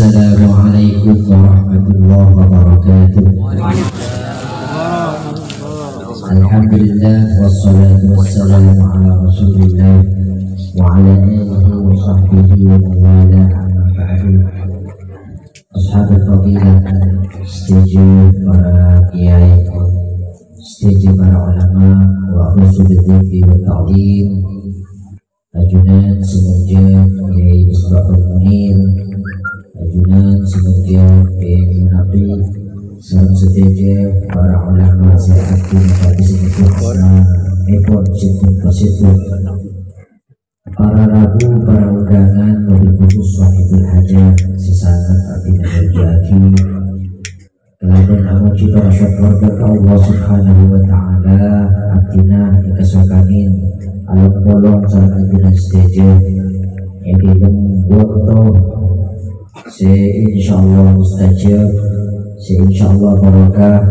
Assalamualaikum warahmatullahi wabarakatuh. Alhamdulillah wassalatu wassalamu ala rasulillah wa ala alihi wa sahbihi wa mawala amma ba'du. Ashabul fadilah, setuju para kiai, setuju para ulama wa khusus dzikri wa ta'lim, ajunan semoga Kiai Misbahul Munir, ajunan semoga Kiai Munafik, salam sejajar para ulama sehatin bagi sebuah ekor situ positif, para rabu, para undangan, mobil khusus sahibul hajat, sesangat artinya berjaki keladan amu cita syukur ke Allah subhanahu wa ta'ala artinya kesukanin alam bolong sama artinya sejajar yang dibuat se insyaallah mustajab, se insyaallah barakah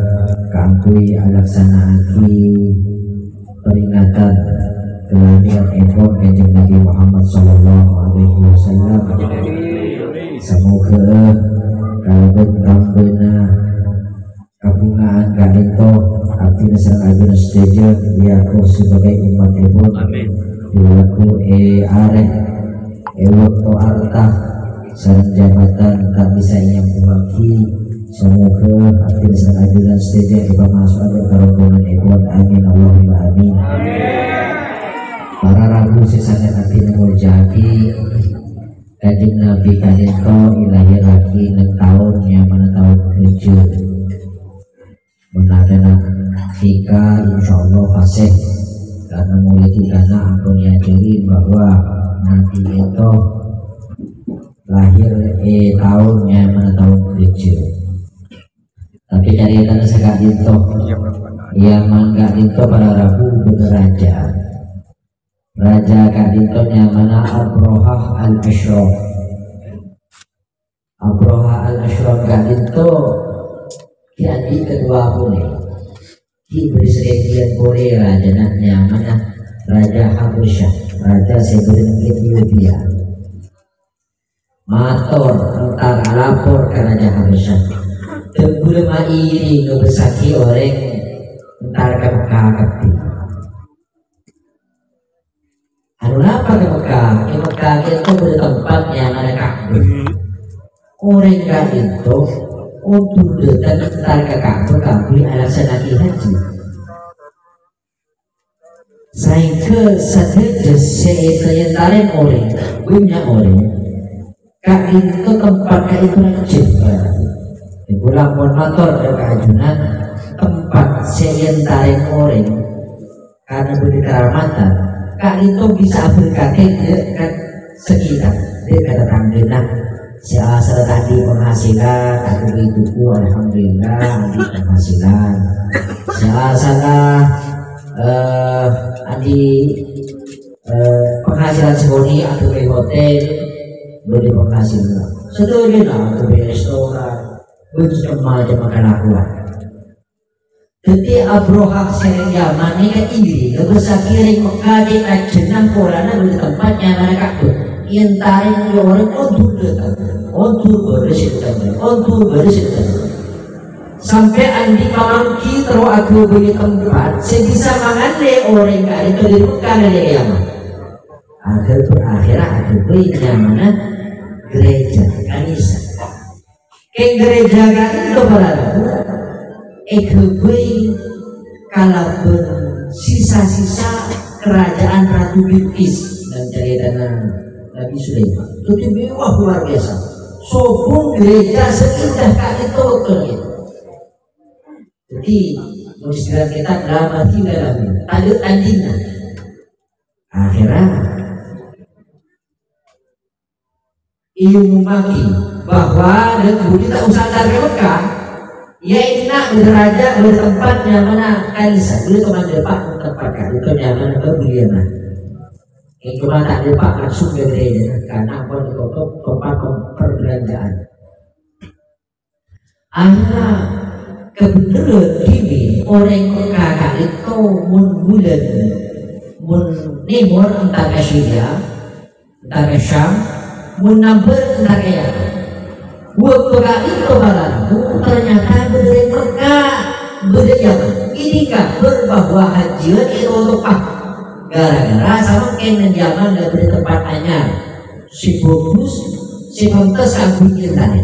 kangkui alaksanaki peringatan kelahiran ekor kanjeng Nabi Muhammad sallallahu alaihi wasallam. Semoga kalebet kampena kabungaan kadito artinya sareng ajuna sejajar diaku sebagai umat ebon dilaku arek waktu artah sareng jabatan tak bisa yang mewaki. Semoga artinya sareng ajuna sejajar dipamasuk karogonan ebon. Amin Allahumma amin. Para ragu sesangat artinya murjaki kanjeng Nabi kadento ilahi lagi 6 tahun yang mana tahun ke-7 menadana tika insyaallah fasih karena mulai karena ampun diajarin bahwa nanti itu lahir tahun yang mana tahun ke-7, tapi dari tanah sekali itu yang mangga itu para ragu beraja Raja kadito yang mana Abrohah al-Ashraf. Abrohah al-Ashraf kadito kiandi kedua boleh ki berserikian boleh raja yang mana Raja Habasyah, Raja sebelum Ethiopia mator entar lapor ke Raja Habasyah tebul mairi ngebesaki orang entar ke kakakti anu apa ke Mekah? Ke Mekah itu bertempat yang ada Ka'bah. Orang itu untuk datang entar ke Ka'bah kami alasan lagi haji. Sehingga saja seitaran orang punya orang Kak itu tempat Kak itu rajin. Di bulan motor ada keajunan tempat seitaran orang karena berkeramatan. Kak itu bisa berkaki dekat sekitar dekat tetangga si asal tadi penghasilan aku itu alhamdulillah adi penghasilan si asal adi penghasilan segoni atau di hotel beri penghasilan setuju atau di restoran macam makan akuan. Jadi Abrohah sering zaman ini kan Indri kebesak kiring mengkaji ajenan korana di tempatnya mereka tuh intarin orang ontur beres sampai andi kamangki terus aku beli tempat sebisa mangande orang kali itu di Mekah dari kiamat akhir berakhirah aku beli mana gereja kanisa ke gereja kan itu berada ekebui kalaupun sisa-sisa kerajaan Ratu Bilqis dan cerita Nabi Sulaiman itu mewah luar biasa. Sopun gereja seindah kali itu jadi istilah kita drama tidak lagi tajuk anjingnya akhirnya ilmu maki bahwa dan budi tak usah dari Mekah ya ini nak beraja bertempat yang mana kanisa boleh teman depan tempat kan itu yang mana kemuliaan yang cuma tak depan langsung ke gereja karena apa ditutup tempat perbelanjaan akhirnya kebenaran ini orang kakak itu bulan nimur entar ke Syria entar ke Syam nambah entar ke Yaman Waktu itu balaku ternyata berdiri Mekah berdiri ini kan berbahwa hajian itu untuk gara-gara sama kena zaman dari tempat anyar si bagus si pantas aku tadi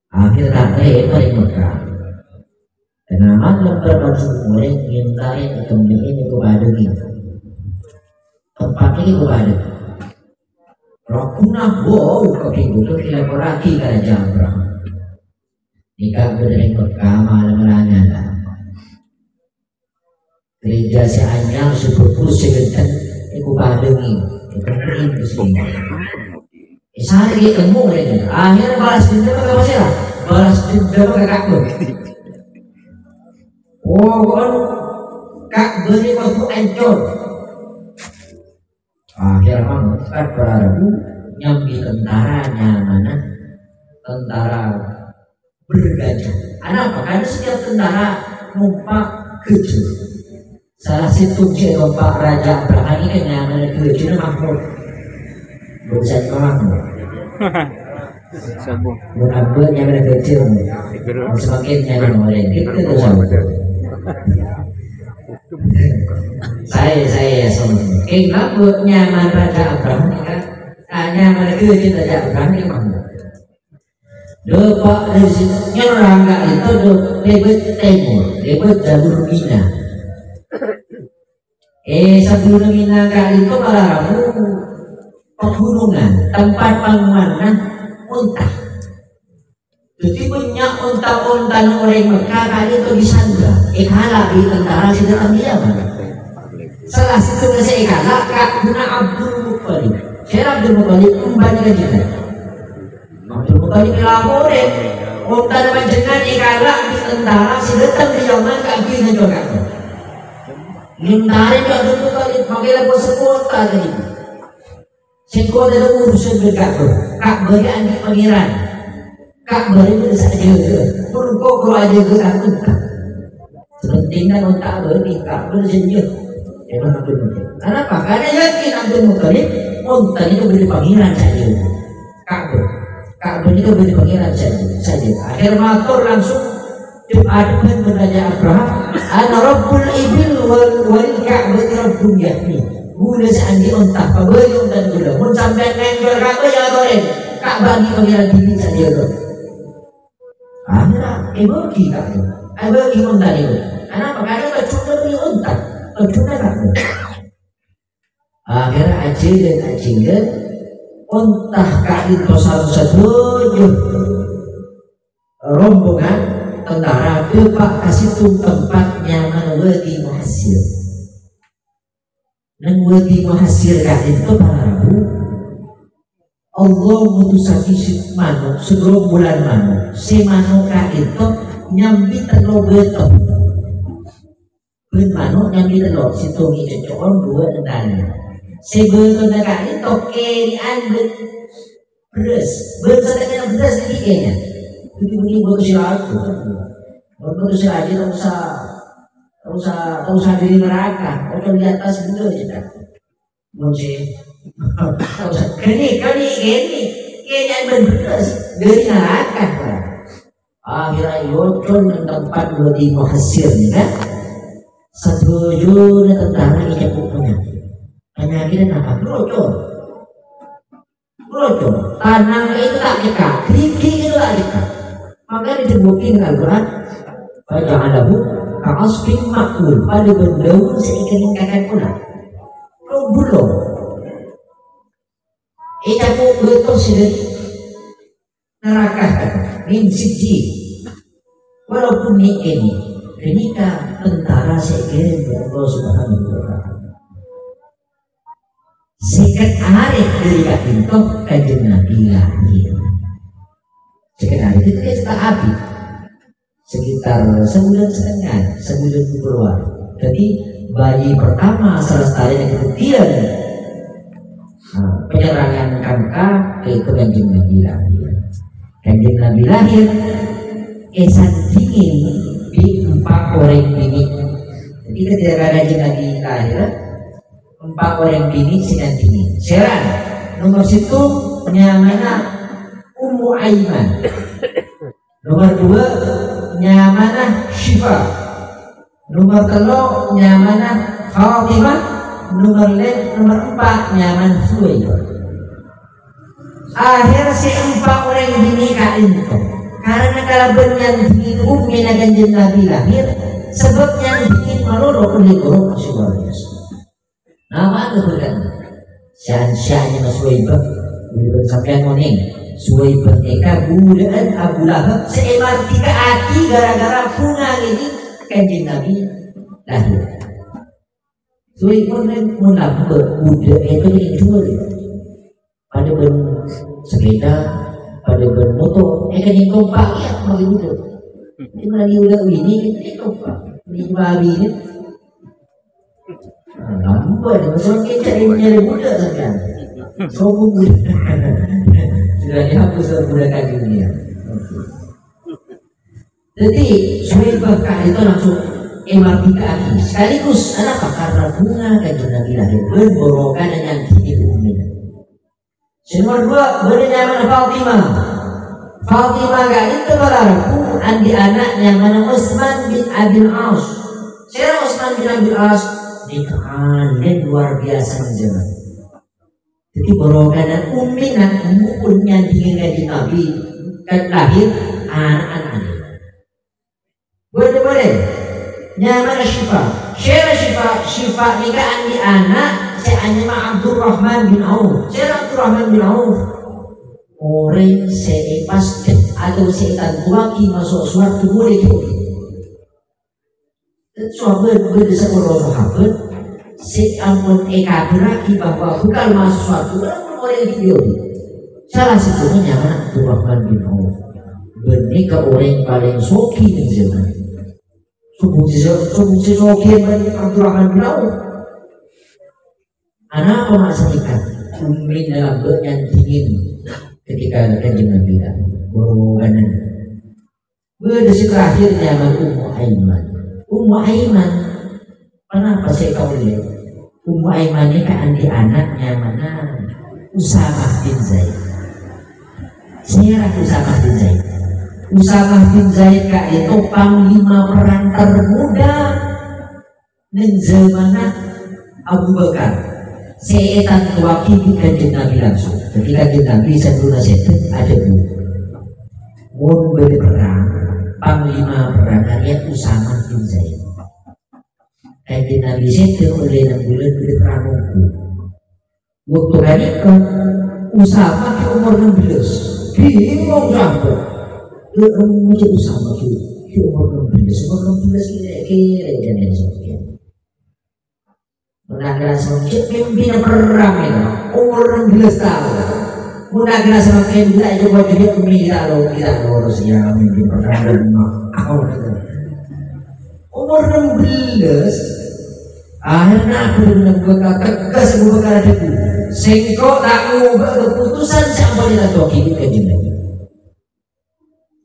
akhirnya dari Mekah kenapa lembar semua yang ngintai ini kepada kita tempat ini kepada Rakuna wow kepikiran kita lagi karena jambra nikah berdiri Mekah malam-malamnya lah gereja si anyar si bagus si genteng itu badengi itu semua sehari ketemu mereka akhirnya balas dendam ke apa sih lah balas dendam ke kakak kan kak beri waktu ancur akhirnya mengangkat perahu nyambi tentaranya mana tentara bergajah apa? Karena setiap tentara numpak gajah salah satu numpak Raja Abraham ini kenyaman gajahnya makmur bisa makmur menambah nyaman gajah semakin nyaman orang itu saya kenapa nyaman Raja Abraham kan nyaman gajah Raja Abraham ini makmur Pak nyerangga itu debet timur debet jalur Mina sebelum Mina kali itu malah pegunungan tempat panggungan unta jadi banyak unta-unta orang Mekah kali itu disandra kalah di tentara sedang dia salah satu saya kalah Kak Guna Abdul Muttalib saya Abdul Muttalib kembali ke kita Abdul Muttalib dilaporin unta dengan jengan kalah di tentara sedang di zaman kakinya juga Mintarin juga Abdul Muttalib makanya pun sekota tadi sekota itu urusan berkata Kak beri andi pangeran Kak beri berdesak jaga purukok kalau aja ke aku sepentingnya unta beri Kak beri senjata emang Abdul Muttalib kenapa? Karena yakin Abdul Muttalib unta itu beri pangeran saja Kak beri itu beri pangeran saja akhir matur langsung Adhan bertanya Abraham ana rabbul ibil wal ka'bati rabbul yahmi gula seandi ontah pabari ontan gula mun sampai nengkel ka'bah ya goreng ka'bah di pangeran dini saja dong akhirnya bagi ka'bah bagi ontan itu kenapa? Karena kacuna beli ontan kacuna ka'bah akhirnya ajilan ontah ka'bah satu rombongan tentara Pak kasih tuh tempatnya mana wadi muhasir dan wadi muhasir kan itu para rabu Allah mutusaki si manuk sebelum bulan manuk si manuk kan itu nyambi telur betul ben manuk nyambi telur si tungi cocok dua tentara si betul kan itu kirian beres bersedangnya beres lagi kayaknya begini buat siapa buat siapa tak usah diri neraka atau di atas betul kita mesti tak usah kini yang berbeda dari neraka akhirnya yocol di tempat di muhasir kan setuju tentara ini punya penyakitnya apa yocol tanah itu tak dekat kiki itu tak dekat makanya disebutin dengan Al-Quran faja'alahu ka'asfin ma'kul pada berdaun seiring kakak pula belum aku betul sudah neraka min siji walaupun ini ketika tentara seiring Allah Subhanahu wa ta'ala sekian hari dari kakintoh kajian Nabi lahir sekian hari itu kita habis sekitar sebulan keluar jadi bayi pertama selesai yang kemudian penyerangan Kamka itu kajian Nabi lahir esan dingin di 4 orang dingin jadi ketika kajian Nabi lahir 4 orang bini sedang dingin. Sekarang nomor situ nyamanya Ummu Aiman. Nomor 2 nyamanah Syifa. Nomor 3 nyamanah Fatimah. Nomor 4 nyaman Suwaibah. Akhir si 4 orang dinikah itu karena kalau yang bikin Ummi na Kanjeng Nabi lahir, sebab yang bikin maloro oleh guru masih luar biasa. Nama itu berkata Syahnya Mas Suwaibah boleh sampai ngoning Suwaibah eka bulan Abu Lahab seemar 3 hati gara-gara punga ini Kanjeng Nabi lahir. Suwaibah mulai budak itu dijual pada ben sepeda, pada ben motor, kan yang kompak ya bagi budak. Ini mana budak ini kita kompak, ini babi ini. Nampak dia masuk kita nyari budak sekarang. Sombong budak. Sudah dihapus budak kaki dunia. Jadi Suwaibah itu langsung MRT kaki. Sekaligus kenapa? Karena bunga Kanjeng Nabi lahir berborokan dengan kini umumnya. Nomor 2 bernama Fatimah. Fatimah itu berlaku andi anaknya mana Utsman bin Abil As. Saya Utsman bin Abil As nikahan luar biasa menjelang. Jadi borokan umminah umumnya dengan Nabi kan lahir anak-anak. Boleh. Nyaman Syifa. Syifa nikah andi anak saya nama Abdurrahman bin Auf. Saya Abdurrahman bin Auf orang saya pasti atau setan kuaki masuk suatu boleh juga. Sahabat berdesa orang sahabat si ampun beraki bahwa bukan masuk suatu orang video. Salah satunya nyaman Abdurrahman bin Auf. Bernikah orang paling soki di zaman. Subuh soki yang Abdurrahman bin Auf. Anak masa nikah Ummi dalam yang dingin ketika Kanjeng Nabi boroganan. Berdesi terakhir nyaman Ummu Aiman. Kenapa saya kau lihat Ummu Aiman ini kan di anaknya mana Usamah bin Zaid. Saya ragu Usamah bin Zaid kak itu panglima perang termuda dan zamanah Abu Bakar. Seetan mewakili Kanjeng Nabi langsung. Ketika Kanjeng Nabi sebelum nasihat ada berperang panglima perangannya Usamah bin Zaid. Kanjeng Nabi itu oleh 6 bulan berperang waktu hari ke Usamah ke umur 16 bingung sampai macam Usamah ke umur 16 kira-kira dan sebagainya. Munagara sama pimpinan perang itu umur 16 tahun. Munagara sama pimpinan itu buat dia kita harus ya memimpin perang dan umur 16 akhirnya aku dengan bekal tegas bekal itu sengkok tak ngubah keputusan siapa dia tahu kita kajian.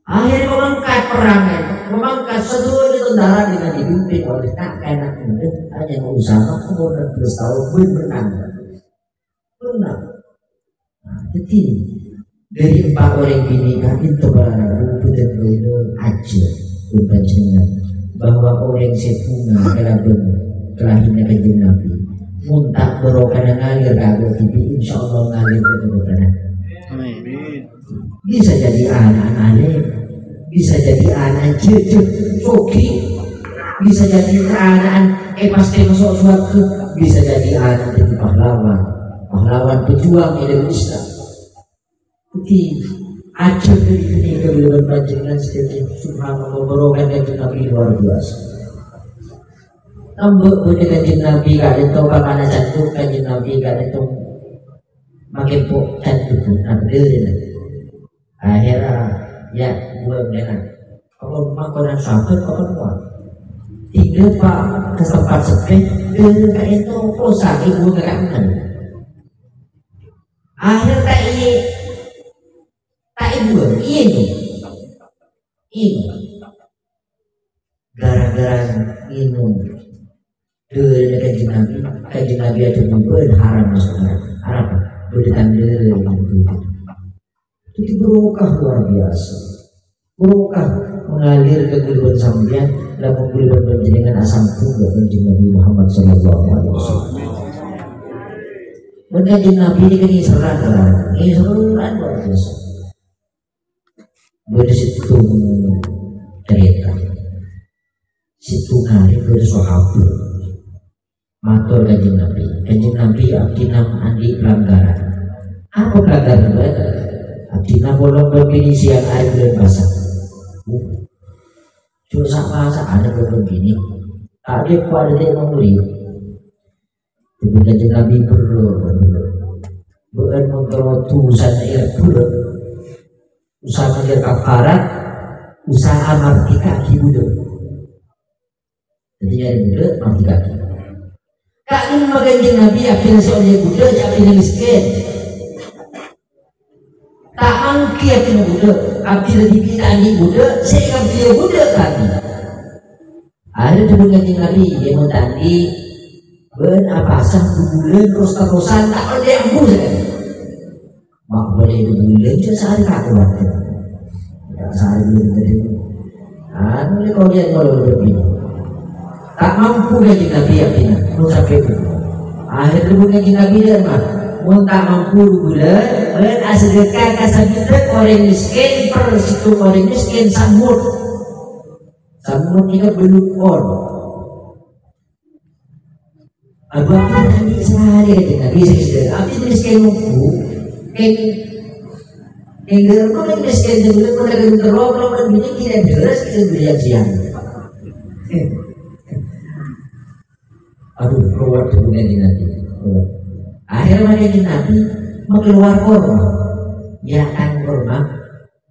Akhirnya mengangkat perang itu, mengangkat seluruh tentara dengan dipimpin oleh anak muda hanya Usamah umur 16 tahun menang. Jadi dari 4 orang binika itu baru benar-benar aja berbacakan bahwa orang sepunga dalam kelahiran Kanjeng Nabi muntah berokan ngalir kagak tapi insya Allah ngalir berokan. Bisa jadi anak-anak, bisa jadi anak cucu, coki, bisa jadi anak pasti masuk suatu, bisa jadi anak dari pahlawan pejuang Indonesia. Jadi ajar dari ketika beliau panjenengan setiap subhanallah berokan Kanjeng Nabi luar biasa. Tambah punya Kanjeng Nabi kalian tahu bagaimana cantik Kanjeng Nabi kalian tahu makin pok cantik nampilin. Akhirnya ya gue bilang kalau makanan sahabat kau kan tinggal pak ke tempat sepi kayak itu kok sakit gue gak kangen. Akhirnya tak gue ini gara-gara minum dari Kanjeng Nabi ada haram masuk haram berdekat dari Itu berkah luar biasa. Berkah mengalir ke gulungan sambian dan menggulungan penjenengan asam punggung kanjeng Nabi Muhammad sallallahu alaihi wasallam. Kanjeng Nabi ini kan serang luar biasa. Bersitu cerita, situ hari bersahabat. Matur kanjeng Nabi abdi nam andi pelanggaran. Apa pelanggaran berada? Abdi nam bolong berbini siang hari bulan basah. Cuma sama ada bolong gini. Tak ada pada dia membeli. Ibu kanjeng Nabi bukan mengkerotusan air bulan. Usaha menjadi kafarat, usaha marti kaki budak. Jadi ada budak marti kaki. Kak ini kanjeng Nabi akhirnya seorang budak, akhirnya miskin. Tak angki akhirnya budak, akhirnya dipindahin budak, saya dia budak tadi. Ada dulu kanjeng Nabi dia mentandi, ben apa sah bulan terus-terusan tak ada yang budak. Mak boleh bulan je sehari tak kuat. Tak sehari bulan tadi. Boleh kau lihat kalau lebih. Tak mampu kanjeng Nabi akhirnya, mau sampai itu. Akhirnya dulu kanjeng Nabi dia mah, mau tak mampu bulan, ben sedekah kasabitra orang miskin per situ orang miskin samut ini belum on. Abang kita nanti sehari kanjeng Nabi sedekah. Abang miskin mampu, yang kalau miskin dulu mereka terlalu kalau begini kita beres kita beli siang. Aduh, keluar tubuhnya di nanti. Akhirnya kanjeng Nabi mengeluar korma, ya kan korma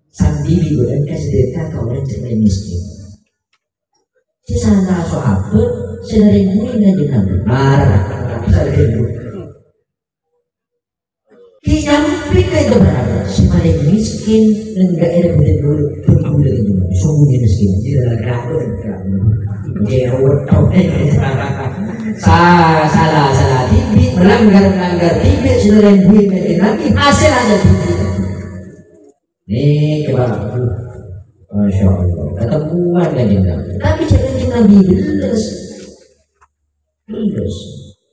sendiri bukan sedekah ke orang yang miskin. Si sana sahabat sering mungkin kanjeng Nabi marah, sering. Kita mungkin itu berapa? Si paling miskin enggak ada betul betul itu, sungguh miskin. Tidak ada dia salah tibi melanggar tibi sudah buih metin lagi hasil aja tibi nih kebalik masya Allah ketemuan kanjeng Nabi tapi kanjeng Nabi beres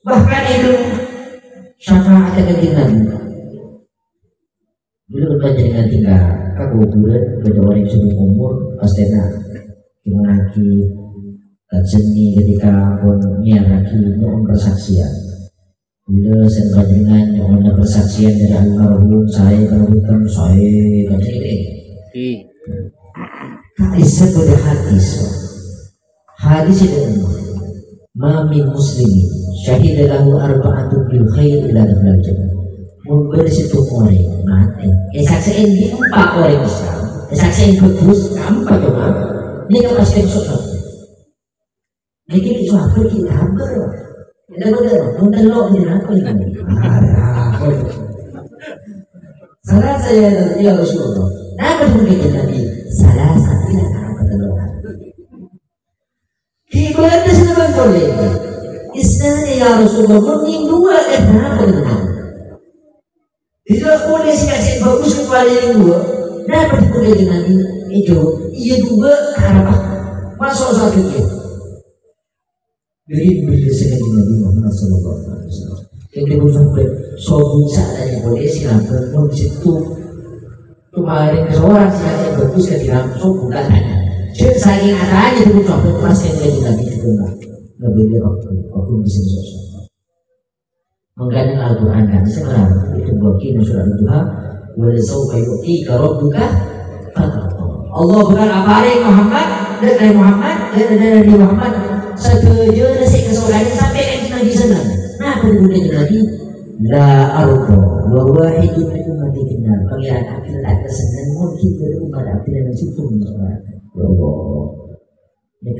bahkan itu syafaat kanjeng Nabi dulu kanjeng tinggal kaguburan pada orang yang umur pasti nak gimana lagi seni ketika punya lagi nyoon persaksian bila saya dengan nyoon persaksian dari almarhum saya berhutang saya kata ini hadis pada hadis itu mami muslimin syahid lahu arba'atun bil khair ila dakhil jannah mun bersitu orang mati saksiin di 4 orang Islam saksiin bagus gampang coba ini kan pasti susah. Jadi itu apa kita hampir, tidak ada, mungkin lo ini apa ini? Salah saya ya Rasulullah. Kenapa mungkin Nabi? Salah saya tidak apa terlalu. Kita ada sebenarnya boleh. Istilahnya ya Rasulullah mungkin 2 kenapa terlalu? Tidak boleh kasih bagus kepada yang 2. Kenapa mungkin Nabi? Itu iya 2 kenapa? Masuk satu dia. Jadi bila sekali Nabi Muhammad sallallahu alaihi wasallam kita sampai sobun seadanya boleh silakan pun situ kemarin seorang siapa bagus ke langsung bukan hanya saya ada aja dulu sampai pas yang jadi Nabi itu nggak boleh waktu di sini sosok menggandeng Al-Quran dan sekarang itu bagi surat Tuhan walau kayuti kalau buka Allah bukan apa Muhammad dari Muhammad setuju nasi kesorangan sampai yang Nabi senang. Nah, kemudian Nabi la ardo wa wahidun min ummati finnar. Pangeran akhir tak kesenang mungkin berumat akhir dan situ misalnya. Ya Allah. Ini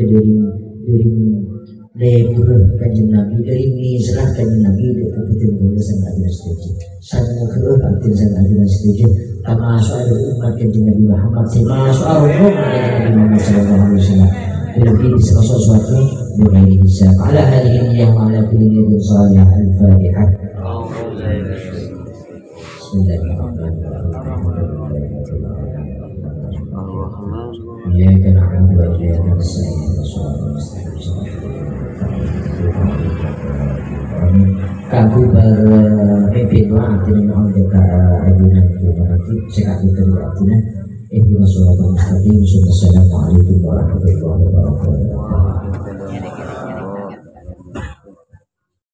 dari lebur kanjeng Nabi dari ini serah kanjeng Nabi dari betul boleh sangat ada setuju. Sangat keluar akhir sangat ada setuju. Termasuk ada umat kanjeng Nabi Muhammad. Termasuk orang Nabi Muhammad sallallahu alaihi wasallam. Lebih bisa sesuatu dengan bisa. Ala hadhihi yang ala kulli salih al-Fatihah. Iya kena bagian yang kagu bermimpi lah artinya mohon jika ajunan kita nanti sekat itu artinya itu masalah mustaqim. Assalamualaikum warahmatullahi wabarakatuh.